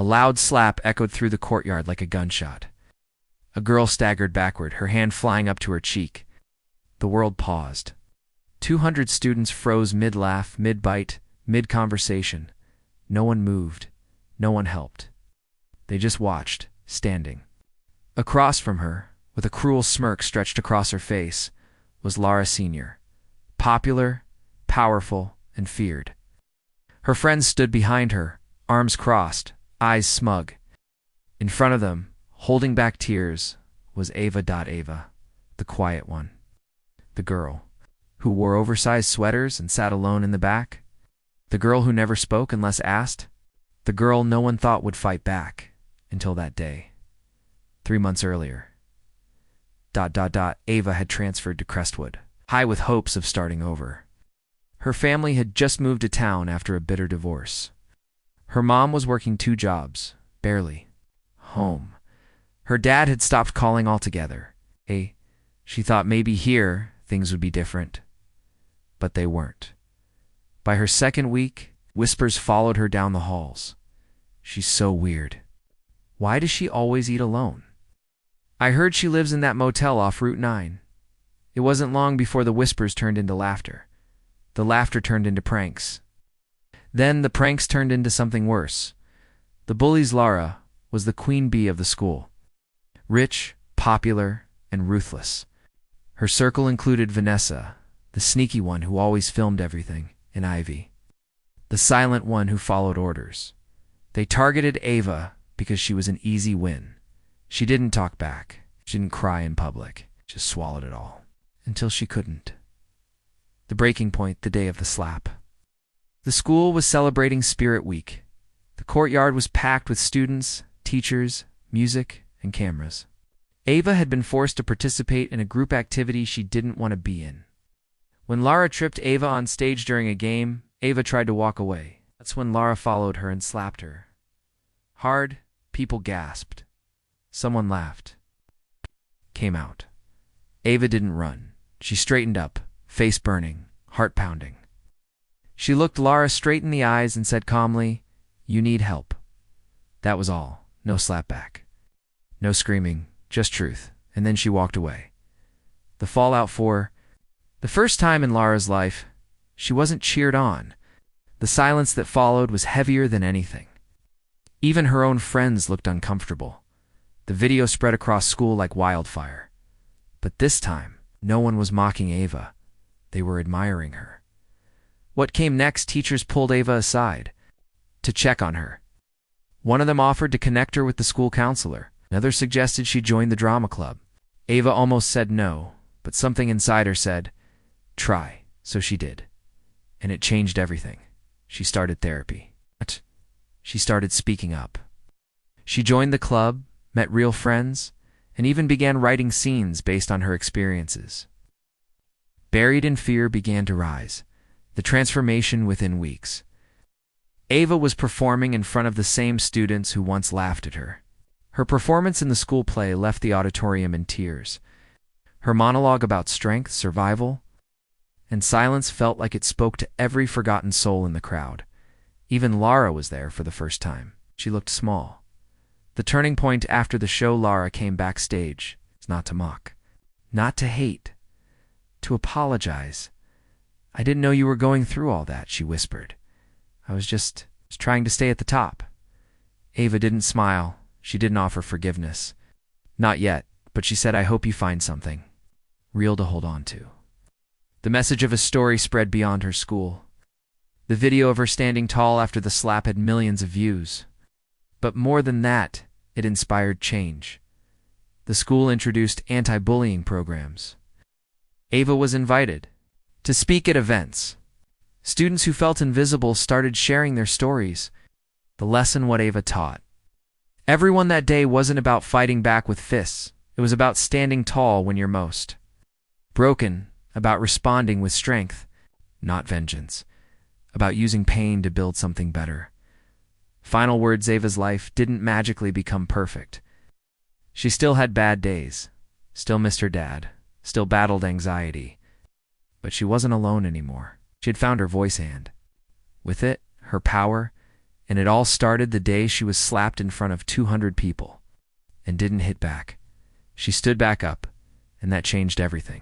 A loud slap echoed through the courtyard like a gunshot. A girl staggered backward, her hand flying up to her cheek. The world paused. 200 students froze mid-laugh, mid-bite, mid-conversation. No one moved. No one helped. They just watched, standing. Across from her, with a cruel smirk stretched across her face, was Lara Sr., popular, powerful, and feared. Her friends stood behind her, arms crossed, eyes smug. In front of them, holding back tears, was Ava, the quiet one. The girl who wore oversized sweaters and sat alone in the back. The girl who never spoke unless asked. The girl no one thought would fight back, until that day. 3 months earlier. Ava had transferred to Crestwood, high with hopes of starting over. Her family had just moved to town after a bitter divorce. Her mom was working 2 jobs, barely. Home. Her dad had stopped calling altogether. She thought maybe here things would be different. But they weren't. By her second week, whispers followed her down the halls. She's so weird. Why does she always eat alone? I heard she lives in that motel off Route 9. It wasn't long before the whispers turned into laughter. The laughter turned into pranks. Then the pranks turned into something worse. The Bullies Lara was the queen bee of the school. Rich, popular, and ruthless. Her circle included Vanessa, the sneaky one who always filmed everything, and Ivy, the silent one who followed orders. They targeted Ava because she was an easy win. She didn't talk back. She didn't cry in public. Just swallowed it all. Until she couldn't. The breaking point the day of the slap. The school was celebrating Spirit Week. The courtyard was packed with students, teachers, music, and cameras. Ava had been forced to participate in a group activity she didn't want to be in. When Lara tripped Ava on stage during a game, Ava tried to walk away. That's when Lara followed her and slapped her. Hard, people gasped. Someone laughed. Came out. Ava didn't run. She straightened up, face burning, heart pounding. She looked Lara straight in the eyes and said calmly, "You need help." That was all. No slap back. No screaming, just truth. And then she walked away. The fallout for the first time in Lara's life, she wasn't cheered on. The silence that followed was heavier than anything. Even her own friends looked uncomfortable. The video spread across school like wildfire. But this time, no one was mocking Ava. They were admiring her. What came next, teachers pulled Ava aside to check on her. One of them offered to connect her with the school counselor. Another suggested she join the drama club. Ava almost said no, but something inside her said, "Try." So she did. And it changed everything. She started therapy. She started speaking up. She joined the club, met real friends, and even began writing scenes based on her experiences. Buried in fear began to rise. The transformation within weeks. Ava was performing in front of the same students who once laughed at her. Her performance in the school play left the auditorium in tears. Her monologue about strength, survival, and silence felt like it spoke to every forgotten soul in the crowd. Even Lara was there for the first time. She looked small. The turning point after the show, Lara came backstage. It's not to mock, not to hate, to apologize. "I didn't know you were going through all that," she whispered. "I was just trying to stay at the top." Ava didn't smile. She didn't offer forgiveness. Not yet, but she said, "I hope you find something real to hold on to." The message of a story spread beyond her school. The video of her standing tall after the slap had millions of views. But more than that, it inspired change. The school introduced anti-bullying programs. Ava was invited to speak at events. Students who felt invisible started sharing their stories. The lesson what Ava taught. Everyone that day wasn't about fighting back with fists. It was about standing tall when you're most broken, about responding with strength, not vengeance, about using pain to build something better. Final words, Ava's life didn't magically become perfect. She still had bad days, still missed her dad, still battled anxiety. But she wasn't alone anymore. She had found her voice and, with it, her power, And it all started the day she was slapped in front of 200 people and didn't hit back. She stood back up, and that changed everything.